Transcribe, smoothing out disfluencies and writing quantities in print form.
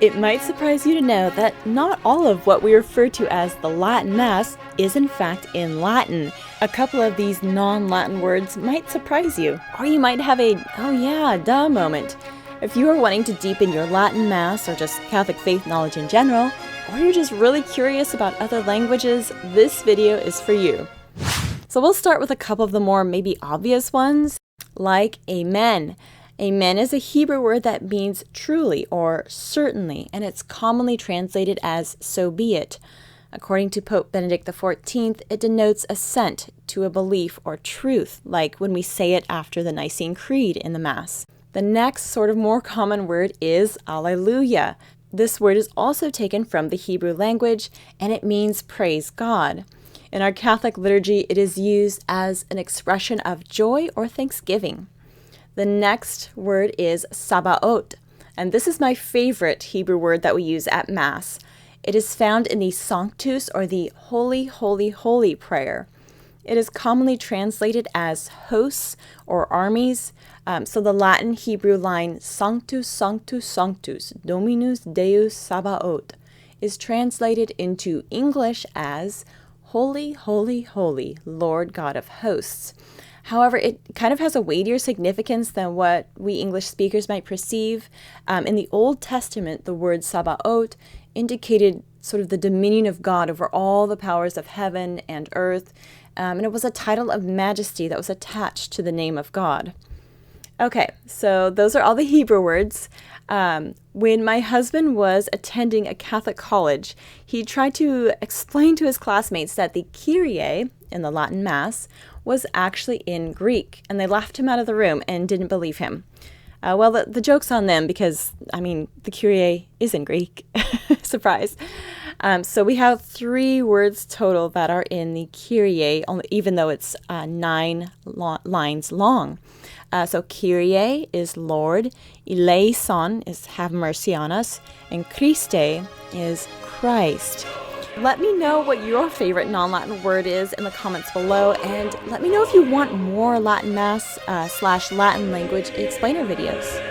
It might surprise you to know that not all of what we refer to as the Latin Mass is in fact in Latin. A couple of these non-Latin words might surprise you, or you might have a "oh yeah, duh" moment. If you are wanting to deepen your Latin Mass or just Catholic faith knowledge in general, or you're just really curious about other languages, this video is for you. So we'll start with a couple of the more maybe obvious ones, like amen. Amen is a Hebrew word that means truly or certainly, and it's commonly translated as so be it. According to Pope Benedict XIV, it denotes assent to a belief or truth, like when we say it after the Nicene Creed in the Mass. The next sort of more common word is Alleluia. This word is also taken from the Hebrew language, and it means praise God. In our Catholic liturgy, it is used as an expression of joy or thanksgiving. The next word is Sabaoth, and this is my favorite Hebrew word that we use at Mass. It is found in the Sanctus, or the Holy, Holy, Holy prayer. It is commonly translated as hosts or armies. So the Latin Hebrew line Sanctus, Sanctus, Sanctus, Dominus Deus Sabaoth is translated into English as Holy, Holy, Holy, Lord God of hosts. However, it kind of has a weightier significance than what we English speakers might perceive. In the Old Testament, the word Sabaoth indicated sort of the dominion of God over all the powers of heaven and earth, and it was a title of majesty that was attached to the name of God. Okay, so those are all the Hebrew words. When my husband was attending a Catholic college, he tried to explain to his classmates that the Kyrie in the Latin Mass was actually in Greek, and they laughed him out of the room and didn't believe him. Well, the joke's on them because, the Kyrie is in Greek. Surprise. So we have 3 words total that are in the Kyrie, even though it's 9 lines long. So Kyrie is Lord, eleison is have mercy on us, and Christe is Christ. Let me know what your favorite non-Latin word is in the comments below, and let me know if you want more Latin Mass / Latin language explainer videos.